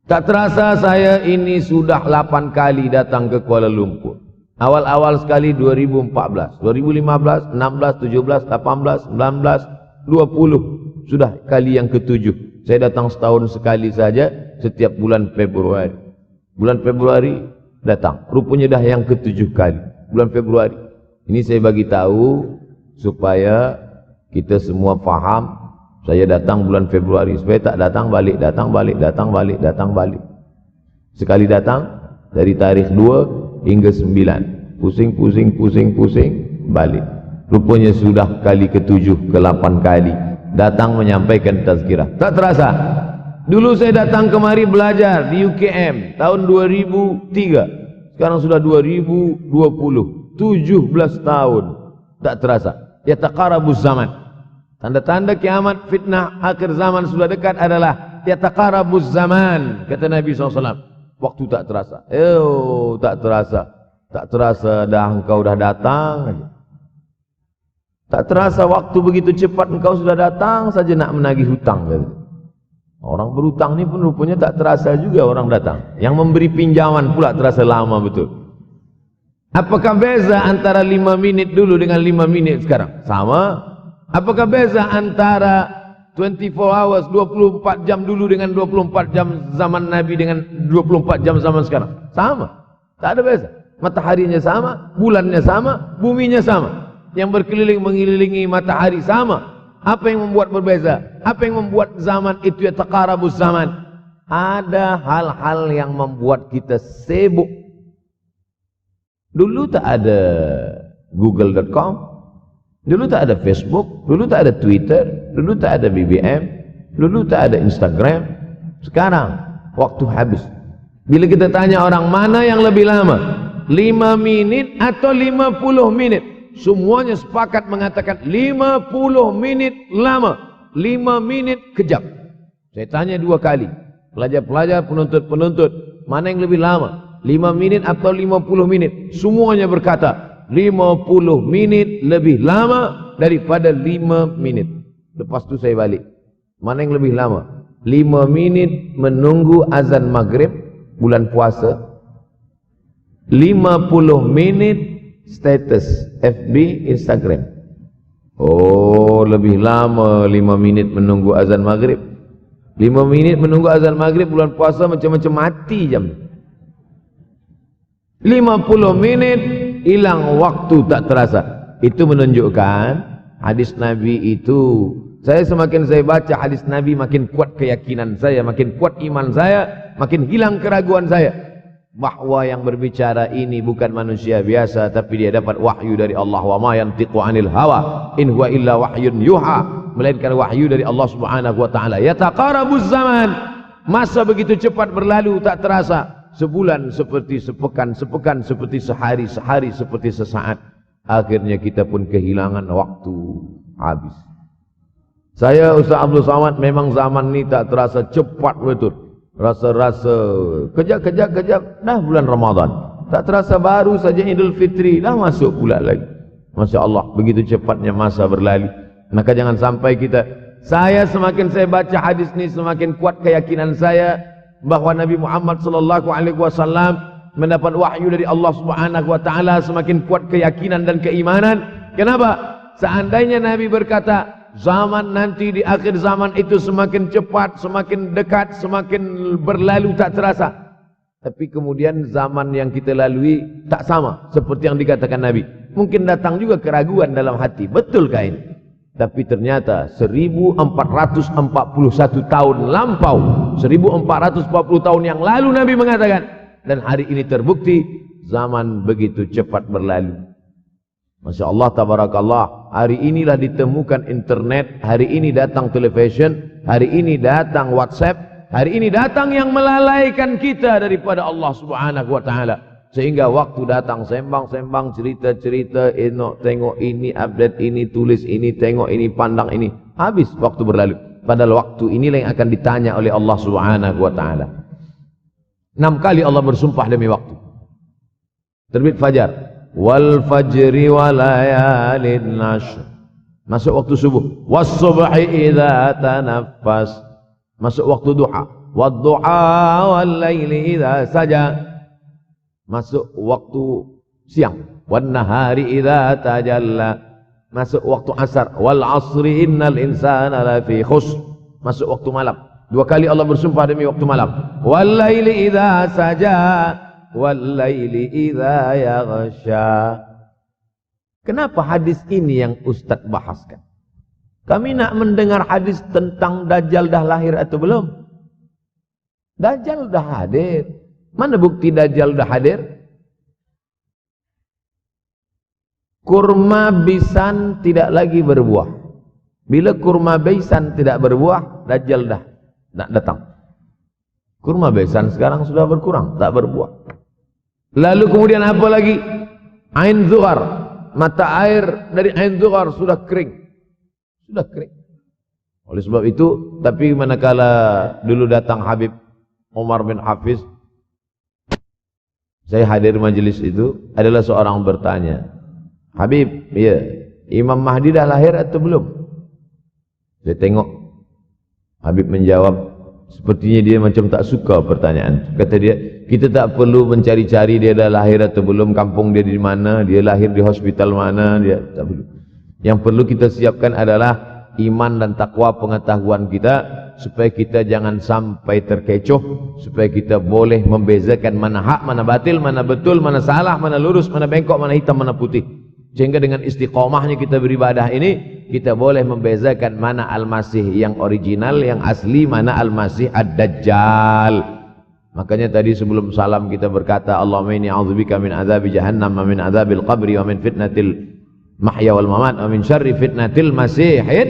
Tak terasa saya ini sudah 8 kali datang ke Kuala Lumpur. Awal-awal sekali 2014, 2015, 16, 17, 18, 19, 20. Sudah kali yang ke-7. Saya datang setahun sekali saja setiap bulan Februari. Bulan Februari datang. Rupanya dah yang ke-7 kali. Bulan Februari. Ini saya bagi tahu supaya kita semua faham. Saya datang bulan Februari supaya tak datang balik, datang balik, datang balik, datang balik. Sekali datang dari tarikh 2 hingga 9. Pusing, pusing, pusing, pusing, balik. Rupanya sudah kali ke-7, ke-8 kali datang menyampaikan tazkirah. Tak terasa. Dulu saya datang kemari belajar di UKM tahun 2003. Sekarang sudah 2020. 17 tahun. Tak terasa. Yataqarabuz zaman. Tanda-tanda kiamat, fitnah akhir zaman sudah dekat adalah yataqarabuz zaman, kata Nabi SAW. Waktu tak terasa. Tak terasa. Tak terasa dah engkau dah datang. Tak terasa waktu begitu cepat engkau sudah datang saja nak menagih hutang. Orang berhutang ni pun rupanya tak terasa juga orang datang. Yang memberi pinjaman pula terasa lama betul. Apakah beza antara 5 minit dulu dengan 5 minit sekarang? Sama. Apakah beza antara 24 hours, 24 jam dulu dengan 24 jam zaman Nabi dengan 24 jam zaman sekarang? Sama. Tak ada beza. Mataharinya sama, bulannya sama, buminya sama. Yang berkeliling mengelilingi matahari sama. Apa yang membuat berbeza? Apa yang membuat zaman itu yataqarabuz zaman? Ada hal-hal yang membuat kita sibuk. Dulu tak ada google.com, dulu tak ada Facebook, dulu tak ada Twitter, dulu tak ada BBM, dulu tak ada Instagram. Sekarang waktu habis. Bila kita tanya orang mana yang lebih lama, 5 minit atau 50 minit, semuanya sepakat mengatakan 50 minit lama, 5 minit kejap. Saya tanya 2 kali, pelajar-pelajar, penuntut-penuntut, mana yang lebih lama, 5 minit atau 50 minit? Semuanya berkata 50 menit lebih lama daripada 5 minit. Lepas tu saya balik, mana yang lebih lama? 5 minit menunggu azan maghrib bulan puasa, 50 menit status FB, Instagram. Oh, lebih lama 5 minit menunggu azan maghrib. 5 minit menunggu azan maghrib bulan puasa macam-macam mati jam. 50 menit hilang waktu tak terasa. Itu menunjukkan hadis Nabi itu, semakin saya baca hadis Nabi makin kuat keyakinan saya, makin kuat iman saya, makin hilang keraguan saya bahwa yang berbicara ini bukan manusia biasa, tapi dia dapat wahyu dari Allah. Wa ma yantiqu anil hawa in huwa illa wahyun yuha, melainkan wahyu dari Allah Subhanahu wa taala. Yataqarabuz zaman, masa begitu cepat berlalu tak terasa. Sebulan seperti sepekan, sepekan seperti sehari, sehari seperti sesaat. Akhirnya kita pun kehilangan waktu, habis. Saya Ustaz Abdul Samad, memang zaman ni tak terasa cepat betul. Rasa-rasa kejap-kejap dah bulan Ramadan. Tak terasa baru saja Idul Fitri dah masuk pula lagi. Masya Allah, begitu cepatnya masa berlalu. Maka jangan sampai kita, semakin saya baca hadis ni semakin kuat keyakinan saya bahwa Nabi Muhammad sallallahu alaihi wasallam mendapat wahyu dari Allah Subhanahu wa taala. Semakin kuat keyakinan dan keimanan. Kenapa? Seandainya Nabi berkata zaman nanti di akhir zaman itu semakin cepat, semakin dekat, semakin berlalu tak terasa, tapi kemudian zaman yang kita lalui tak sama seperti yang dikatakan Nabi. Mungkin datang juga keraguan dalam hati, betulkah ini? Tapi ternyata 1441 tahun lampau, 1440 tahun yang lalu Nabi mengatakan, dan hari ini terbukti zaman begitu cepat berlalu. Masya Allah, tabarakallah. Hari inilah ditemukan internet, hari ini datang television, hari ini datang WhatsApp, hari ini datang yang melalaikan kita daripada Allah Subhanahu wa taala. Sehingga waktu datang sembang-sembang, cerita-cerita, tengok ini, update ini, tulis ini, tengok ini, pandang ini, habis waktu berlalu. Padahal waktu inilah yang akan ditanya oleh Allah Subhanahu wa taala. 6 kali Allah bersumpah demi waktu. Terbit fajar, wal fajri wa layalin nashr, masuk waktu subuh, was subhi idza tanaffas, masuk waktu duha, Wadduha wal-laili idza saja. Masuk waktu siang. Wan-nahari idza tajalla. Masuk waktu asar. Wal asri innal insana lafi khusr. Masuk waktu malam. Dua kali Allah bersumpah demi waktu malam. Wal-laili idza saja. Wal-laili idza yaghsha. Kenapa hadis ini yang Ustaz bahaskan? Kami nak mendengar hadis tentang Dajjal dah lahir atau belum? Dajjal dah hadir. Mana bukti Dajjal dah hadir? Kurma bisan tidak lagi berbuah. Bila kurma bisan tidak berbuah, Dajjal dah nak datang. Kurma bisan sekarang sudah berkurang, tak berbuah. Lalu kemudian apa lagi? Ain Zuhar, mata air dari Ain Zuhar sudah kering. Sudah kering. Oleh sebab itu, tapi manakala dulu datang Habib Umar bin Hafiz, saya hadir majelis itu, adalah seorang bertanya, Habib, ya, Imam Mahdi dah lahir atau belum? Saya tengok, Habib menjawab, sepertinya dia macam tak suka pertanyaan. Kata dia, kita tak perlu mencari-cari dia dah lahir atau belum, kampung dia di mana, dia lahir di hospital mana, dia tak perlu. Yang perlu kita siapkan adalah iman dan takwa pengetahuan kita, supaya kita jangan sampai terkecoh, supaya kita boleh membezakan mana hak, mana batil, mana betul, mana salah, mana lurus, mana bengkok, mana hitam, mana putih. Sehingga dengan istiqomahnya kita beribadah ini, kita boleh membezakan mana Al-Masih yang original, yang asli, mana Al-Masih Ad-Dajjal. Makanya tadi sebelum salam kita berkata, Allahumma inni a'udzubika min azabi jahannam, wa min azabil qabri, wa min fitnatil mahya wal mamat, wa min syarri fitnatil masihid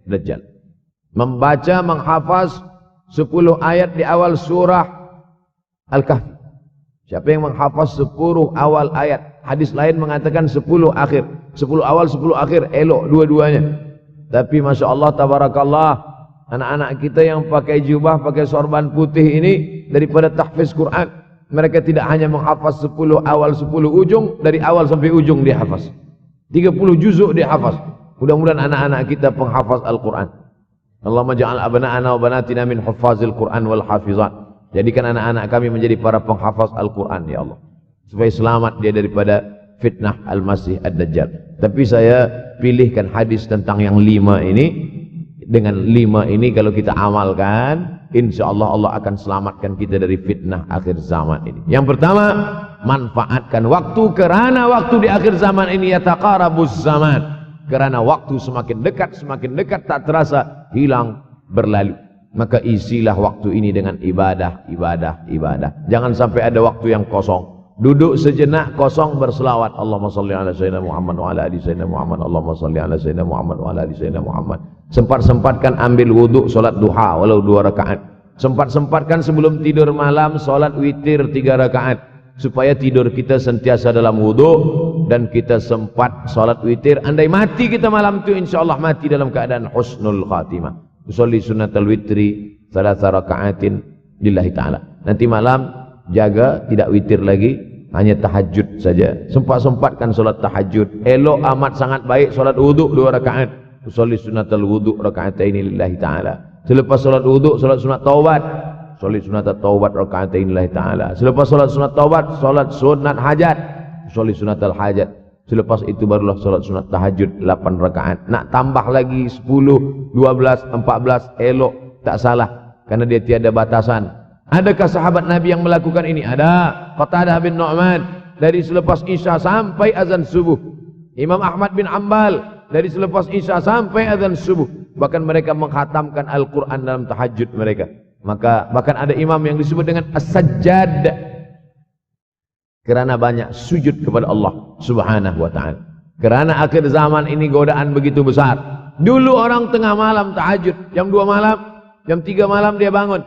dajjal. Membaca, menghafaz 10 ayat di awal surah Al-Kahfi. Siapa yang menghafaz 10 awal ayat, hadis lain mengatakan 10 akhir, 10 awal 10 akhir, elok dua-duanya. Tapi Masya Allah, tabarakallah, anak-anak kita yang pakai jubah, pakai sorban putih ini, daripada tahfiz Quran, mereka tidak hanya menghafaz 10 awal 10 ujung, dari awal sampai ujung dia hafaz. 30 juzuk dia hafaz. Mudah-mudahan anak-anak kita penghafaz Al-Quran. Allahumma ja'al abna'ana wa banatina min huffazil Quran wal hafizat. Jadikan anak-anak kami menjadi para penghafaz Al-Quran, ya Allah, supaya selamat dia daripada fitnah Al-Masih Ad-Dajjal. Tapi saya pilihkan hadis tentang yang 5 ini. Dengan 5 ini kalau kita amalkan, insya Allah Allah akan selamatkan kita dari fitnah akhir zaman ini. Yang pertama, manfaatkan waktu, kerana waktu di akhir zaman ini yataqarabuz zaman, kerana waktu semakin dekat tak terasa, hilang, berlalu. Maka isilah waktu ini dengan ibadah. Jangan sampai ada waktu yang kosong. Duduk sejenak kosong berselawat, Allahumma salli ala sayyidina Muhammad wa ala ali sayyidina Muhammad, Allahumma salli ala sayyidina Muhammad wa ala ali sayyidina Muhammad. Sempat-sempatkan ambil wuduk, solat duha walau 2 rakaat. Sempat-sempatkan sebelum tidur malam solat witir 3 rakaat, supaya tidur kita sentiasa dalam wuduk dan kita sempat solat witir. Andai mati kita malam itu, insyaallah mati dalam keadaan husnul khatimah. Usolli sunnatal witri 3 rakaatin lillahi ta'ala. Nanti malam jaga tidak witir lagi, hanya tahajud saja. Sempat-sempatkan solat tahajud. Elok amat sangat baik solat wuduk 2 rakaat. Usolli sunnatal wuduk raka'ataini lillahi ta'ala. Selepas solat wuduk, solat sunat taubat. Usolli sunnatat taubat raka'ataini lillahi ta'ala. Selepas solat sunat taubat, solat sunat hajat. Usolli sunnatal hajat. Selepas itu barulah solat sunat tahajud 8 rakaat. Nak tambah lagi 10, 12, 14, elok, tak salah, karena dia tiada batasan. Adakah sahabat Nabi yang melakukan ini? Ada. Qatadah bin Nu'man, dari selepas Isya sampai azan subuh. Imam Ahmad bin Ambal, dari selepas Isya sampai azan subuh. Bahkan mereka menghatamkan Al-Quran dalam tahajud mereka. Maka bahkan ada imam yang disebut dengan As-Sajjad, kerana banyak sujud kepada Allah Subhanahu wa ta'ala. Kerana akhir zaman ini godaan begitu besar. Dulu orang tengah malam tahajud, jam 2 malam, jam 3 malam dia bangun,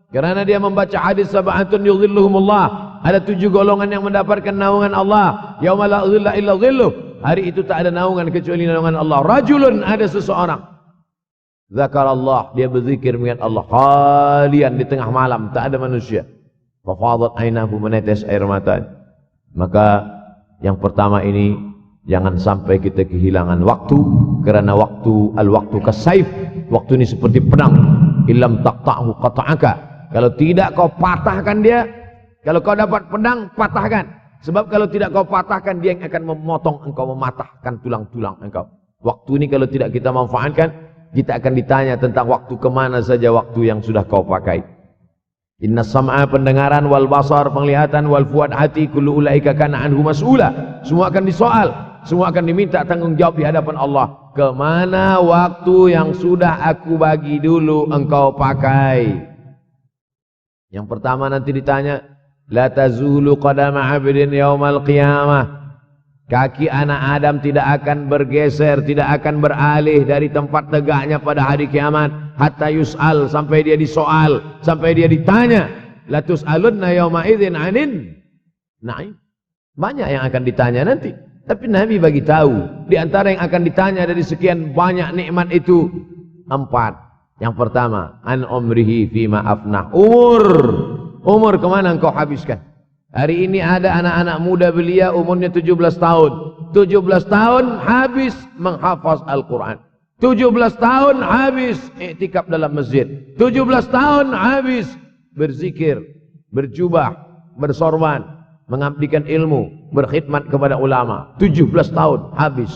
kerana dia membaca hadis sab'atun yudhilluhumullah. Ada 7 golongan yang mendapatkan naungan Allah. Yauma la dhilla illa dhilluh. Hari itu tak ada naungan kecuali naungan Allah. Rajulun, ada seseorang, zakarallah, dia berzikir mengingat Allah, khalian, di tengah malam, tak ada manusia. Fafadat ainahu, menetes air mata. Maka yang pertama ini, jangan sampai kita kehilangan waktu, kerana waktu, al-waktu kasaif, waktu ini seperti pedang. Illam taqta'hu qata'aka, Kalau tidak kau patahkan dia. Kalau kau dapat pedang, patahkan. Sebab kalau tidak kau patahkan, dia yang akan memotong engkau, mematahkan tulang-tulang engkau. Waktu ini kalau tidak kita manfaatkan, kita akan ditanya tentang waktu kemana saja waktu yang sudah kau pakai. Inna sam'a pendengaran, wal basar penglihatan, wal fuad hati, kullu ulaika kana anhu mas'ula. Semua akan disoal, semua akan diminta tanggung jawab di hadapan Allah. Kemana waktu yang sudah aku bagi dulu engkau pakai? Yang pertama nanti ditanya, la tazulu qadama 'abdin yaumal qiyamah. Kaki anak Adam tidak akan bergeser, tidak akan beralih dari tempat tegaknya pada hari kiamat hatta yus'al, sampai dia disoal, sampai dia ditanya. La tus'alunna yauma idzin 'anin na'im. Banyak yang akan ditanya nanti. Tapi Nabi bagi tahu, di antara yang akan ditanya dari sekian banyak nikmat itu 4. Yang pertama, an umrihi fima afnah. Umur kemana engkau habiskan? Hari ini ada anak-anak muda belia umurnya 17 tahun. 17 tahun habis menghafaz Al-Quran. 17 tahun habis iktikaf dalam masjid. 17 tahun habis berzikir, berjubah, bersorban, mengabdikan ilmu, berkhidmat kepada ulama. 17 tahun habis.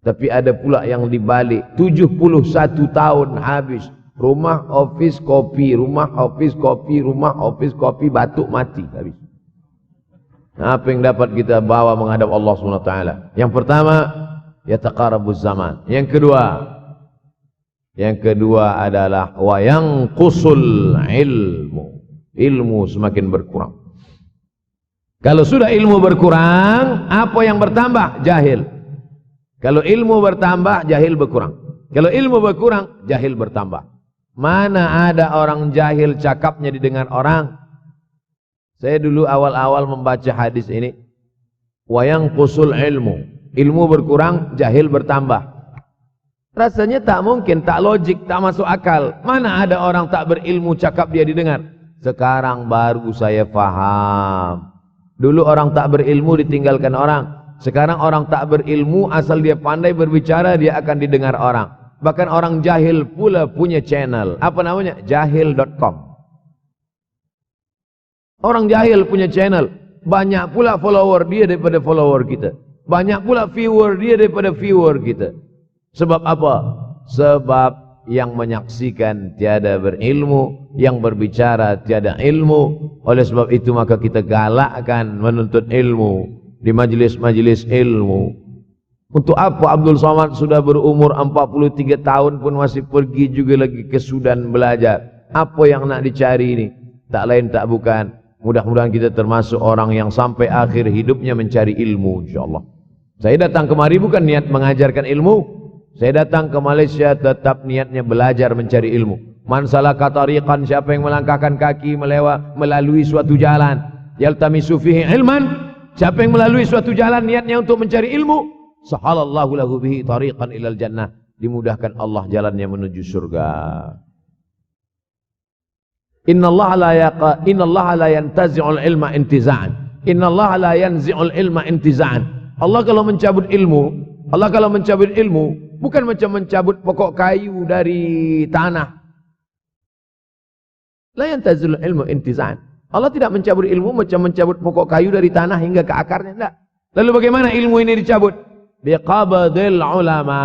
Tapi ada pula yang dibalik, 71 tahun habis. Rumah, office, kopi, rumah, office, kopi, rumah, office, kopi, batuk, mati habis. Apa yang dapat kita bawa menghadap Allah SWT? Yang pertama, yataqarabuz zaman. Yang kedua adalah wa yanqusul ilmu. Ilmu semakin berkurang. Kalau sudah ilmu berkurang, apa yang bertambah? Jahil. Kalau ilmu bertambah, jahil berkurang. Kalau ilmu berkurang, jahil bertambah. Mana ada orang jahil cakapnya didengar orang? Saya dulu awal-awal membaca hadis ini, wa yanqusul ilmu. Ilmu berkurang, jahil bertambah. Rasanya tak mungkin, tak logik, tak masuk akal. Mana ada orang tak berilmu cakap dia didengar? Sekarang baru saya faham. Dulu orang tak berilmu ditinggalkan orang. Sekarang orang tak berilmu, asal dia pandai berbicara, dia akan didengar orang. Bahkan orang jahil pula punya channel. Apa namanya? Jahil.com. Orang jahil punya channel. Banyak pula follower dia daripada follower kita. Banyak pula viewer dia daripada viewer kita. Sebab apa? Sebab yang menyaksikan tiada berilmu, yang berbicara tiada ilmu. Oleh sebab itu maka kita galakkan menuntut ilmu di majlis-majlis ilmu. Untuk apa Abdul Somad sudah berumur 43 tahun pun masih pergi juga lagi ke Sudan belajar? Apa yang nak dicari ini? Tak lain tak bukan, mudah-mudahan kita termasuk orang yang sampai akhir hidupnya mencari ilmu, insyaAllah. Saya datang kemari bukan niat mengajarkan ilmu. Saya datang ke Malaysia tetap niatnya belajar mencari ilmu. Man salaka tariqan, siapa yang melangkahkan kaki melalui suatu jalan, yaltamisu fihi ilman, siapa yang melalui suatu jalan niatnya untuk mencari ilmu, sahalallahu lahu bihi tariqan ilal jannah, dimudahkan Allah jalannya menuju surga. Innallaha la yantazi'ul ilma intiza'an. Innallaha la yanzi'ul ilma intiza'an. Allah kalau mencabut ilmu, bukan macam mencabut pokok kayu dari tanah. La yantazilul ilmu intiza'an. Allah tidak mencabut ilmu macam mencabut pokok kayu dari tanah hingga ke akarnya, tidak. Lalu bagaimana ilmu ini dicabut? Biqabdil ulama.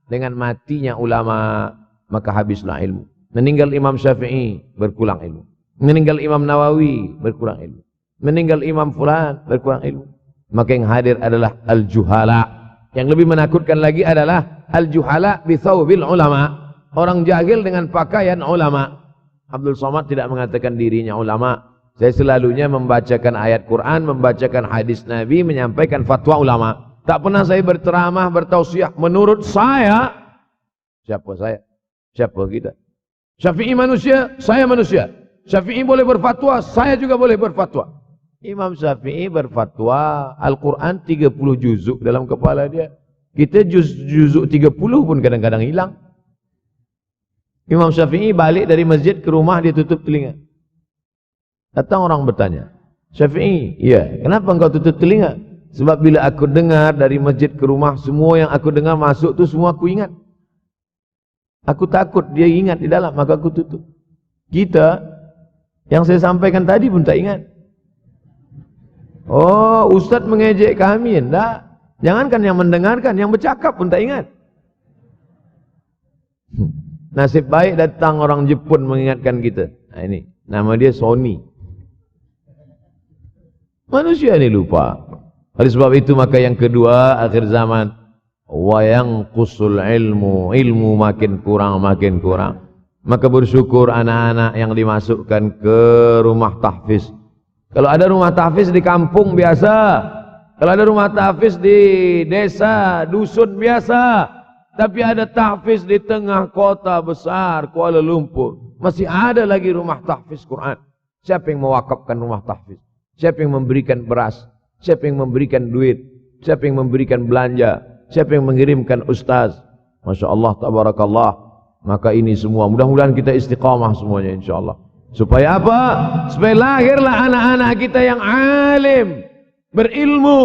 Dengan matinya ulama, maka habislah ilmu. Meninggal Imam Syafi'i, berkurang ilmu. Meninggal Imam Nawawi, berkurang ilmu. Meninggal Imam Fulan, berkurang ilmu. Maka yang hadir adalah al-juhala. Yang lebih menakutkan lagi adalah al-juhala bi thawbil ulama. Orang jahil dengan pakaian ulama. Abdul Somad tidak mengatakan dirinya ulama. Saya selalunya membacakan ayat Quran, membacakan hadis Nabi, menyampaikan fatwa ulama. Tak pernah saya berceramah, bertausiah. Menurut saya, siapa saya? Siapa kita? Syafi'i manusia, saya manusia. Syafi'i boleh berfatwa, saya juga boleh berfatwa. Imam Syafi'i berfatwa, Al-Quran 30 juzuk dalam kepala dia. Kita juzuk 30 pun kadang-kadang hilang. Imam Syafi'i balik dari masjid ke rumah, dia tutup telinga. Datang orang bertanya, Syafi'i, iya, kenapa engkau tutup telinga? Sebab bila aku dengar dari masjid ke rumah, semua yang aku dengar masuk tu semua aku ingat. Aku takut dia ingat di dalam, maka aku tutup. Kita yang saya sampaikan tadi pun tak ingat. Oh, ustaz mengejek kami, enggak. Jangankan yang mendengarkan, yang bercakap pun tak ingat. Nasib baik datang orang Jepun mengingatkan kita. Nah, ini nama dia Sony. Manusia ini lupa. Oleh sebab itu maka yang kedua akhir zaman, wa yanqusul ilmu makin kurang. Maka bersyukur anak-anak yang dimasukkan ke rumah tahfiz. Kalau ada rumah tahfiz di kampung biasa, kalau ada rumah tahfiz di desa, dusun biasa, tapi ada tahfiz di tengah kota besar Kuala Lumpur, masih ada lagi rumah tahfiz Quran. Siapa yang mewakafkan rumah tahfiz? Siapa yang memberikan beras? Siapa yang memberikan duit? Siapa yang memberikan belanja? Siapa yang mengirimkan ustaz? Masya Allah, tabarakallah. Maka ini semua mudah-mudahan kita istiqamah semuanya insyaAllah. Supaya apa? Supaya lahirlah anak-anak kita yang alim, berilmu.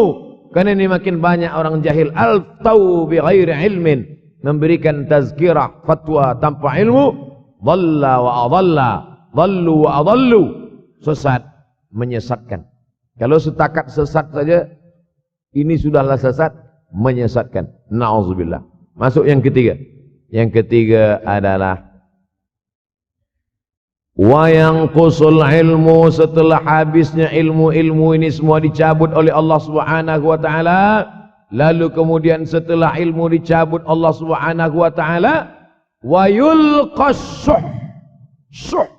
Karena ini makin banyak orang jahil. Al-tau bi ghairi ilmin, memberikan tazkirah, fatwa tanpa ilmu. Dhalla wa adalla, dhallu wa adallu, sesat, menyesatkan. Kalau setakat sesat saja, ini sudahlah sesat, menyesatkan. Na'udzubillah. Masuk yang ketiga. Yang ketiga adalah wa yanqusul ilmu, setelah habisnya ilmu-ilmu ini semua dicabut oleh Allah Subhanahu wa taala, lalu kemudian setelah ilmu dicabut Allah Subhanahu wa taala, wa yulqas syuh.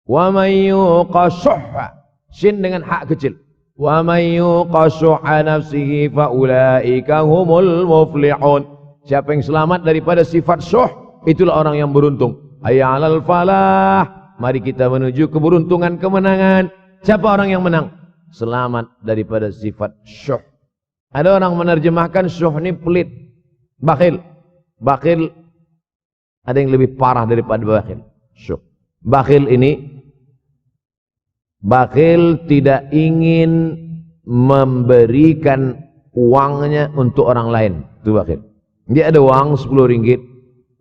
Wa may yuqashuha, sin dengan hak kecil. Wa may yuqashuha nafsihi fa ulaika humul muflihun. Siapa yang selamat daripada sifat syuh, itulah orang yang beruntung. Hayya 'alal falah, mari kita menuju keberuntungan, kemenangan. Siapa orang yang menang? Selamat daripada sifat syuh. Ada orang menerjemahkan syuh ini pelit, bakhil. Bakhil ada yang lebih parah daripada bakhil. Syuh. Bakhil ini, bakhil tidak ingin memberikan uangnya untuk orang lain. Itu bakhil. Dia ada uang 10 ringgit.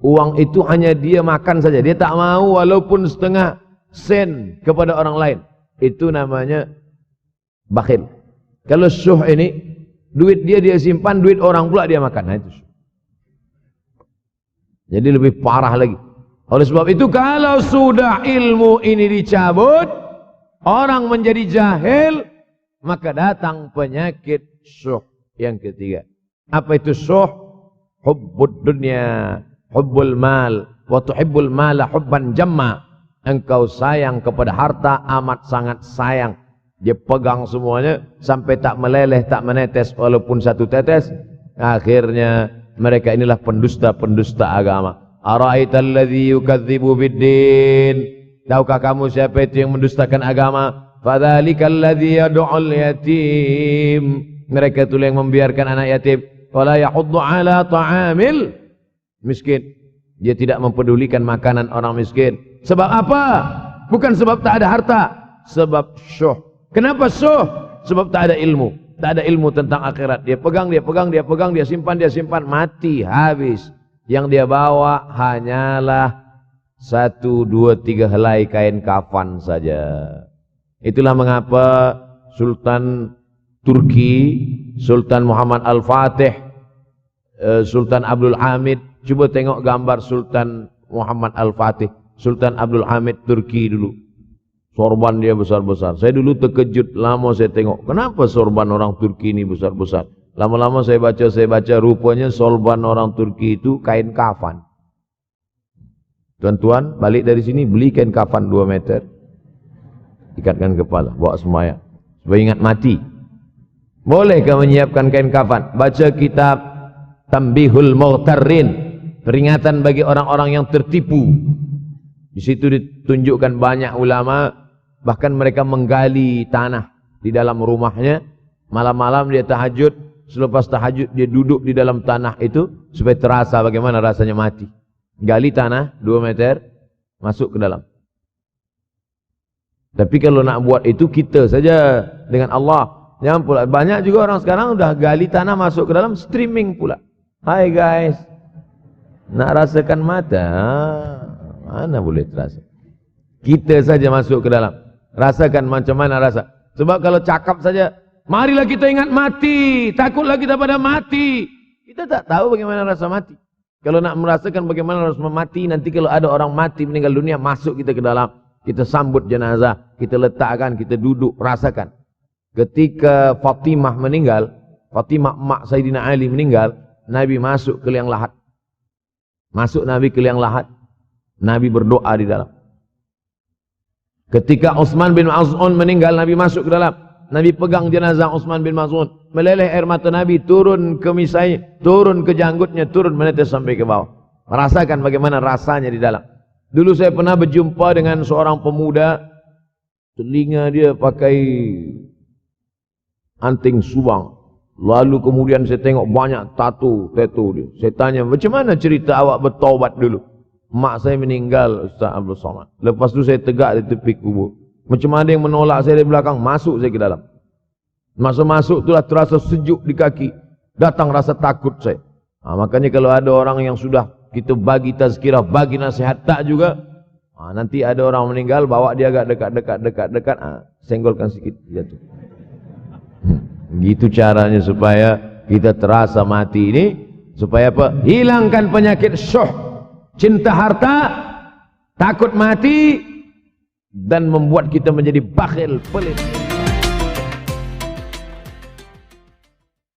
Uang itu hanya dia makan saja. Dia tak mau walaupun setengah sen kepada orang lain. Itu namanya bakhil. Kalau syuh ini, duit dia simpan, duit orang pula dia makan. Nah, itu syuh. Jadi lebih parah lagi. Oleh sebab itu kalau sudah ilmu ini dicabut, orang menjadi jahil, maka datang penyakit syuh yang ketiga. Apa itu syuh? Hubbud dunya, hubbul mal, wa tuhibbul mala hubban jamma. Engkau sayang kepada harta, amat sangat sayang. Dia pegang semuanya sampai tak meleleh, tak menetes walaupun satu tetes. Akhirnya mereka inilah pendusta-pendusta agama. Ara'aital ladzi yukadzibu biddin. Tahukah kamu siapa itu yang mendustakan agama? Fadzalikal ladzi yad'ul yatim. Mereka itu yang membiarkan anak yatim. Wala yahuddu ala ta'amil miskin. Dia tidak mempedulikan makanan orang miskin. Sebab apa? Bukan sebab tak ada harta, sebab syuh. Kenapa syuh? Sebab tak ada ilmu. Tak ada ilmu tentang akhirat. Dia pegang, dia simpan, mati, habis. Yang dia bawa hanyalah 1, 2, 3 helai kain kafan saja. Itulah mengapa Sultan Turki, Sultan Muhammad Al-Fatih, Sultan Abdul Hamid. Coba tengok gambar Sultan Muhammad Al-Fatih, Sultan Abdul Hamid Turki dulu. Sorban dia besar-besar. Saya dulu terkejut, lama saya tengok. Kenapa sorban orang Turki ini besar-besar? Lama-lama saya baca, rupanya sorban orang Turki itu kain kafan. Tuan-tuan, balik dari sini beli kain kafan 2 meter. Ikatkan kepala, bawa sembahyang. Supaya ingat mati. Bolehkah menyiapkan kain kafan? Baca kitab Tambihul Mughtarrin, peringatan bagi orang-orang yang tertipu. Di situ ditunjukkan banyak ulama, bahkan mereka menggali tanah di dalam rumahnya. Malam-malam dia tahajud, selepas tahajud dia duduk di dalam tanah itu supaya terasa bagaimana rasanya mati. Gali tanah 2 meter, masuk ke dalam. Tapi kalau nak buat itu kita saja dengan Allah. Jangan pula, banyak juga orang sekarang udah gali tanah masuk ke dalam, streaming pula. Hai guys, nak rasakan mata, mana boleh terasa. Kita saja masuk ke dalam. Rasakan macam mana rasa. Sebab kalau cakap saja, marilah kita ingat mati, takutlah kita pada mati. Kita tak tahu bagaimana rasa mati. Kalau nak merasakan bagaimana rasa mati, nanti kalau ada orang mati meninggal dunia, masuk kita ke dalam. Kita sambut jenazah, kita letakkan, kita duduk, rasakan. Ketika Fatimah meninggal, Fatimah mak Sayyidina Ali meninggal, Nabi masuk ke liang lahat. Masuk Nabi ke liang lahat. Nabi berdoa di dalam. Ketika Utsman bin Maz'un meninggal, Nabi masuk ke dalam. Nabi pegang jenazah Utsman bin Maz'un. Meleleh air mata Nabi turun ke misai, turun ke janggutnya, turun menetes sampai ke bawah. Merasakan bagaimana rasanya di dalam. Dulu saya pernah berjumpa dengan seorang pemuda, telinga dia pakai anting subang. Lalu kemudian saya tengok banyak tato dia. Saya tanya, macam mana cerita awak bertaubat dulu? Mak saya meninggal, Ustaz Abdul Somad. Lepas tu saya tegak di tepi kubur. Macam ada yang menolak saya dari belakang, masuk saya ke dalam. Masa masuk itulah terasa sejuk di kaki. Datang rasa takut saya. Makanya kalau ada orang yang sudah kita bagi tazkirah, bagi nasihat tak juga, nanti ada orang meninggal, bawa dia agak dekat, senggolkan sikit, jatuh. Gitu caranya supaya kita terasa mati ini. Supaya apa? Hilangkan penyakit syuh, cinta harta, takut mati, dan membuat kita menjadi bakhil, pelit.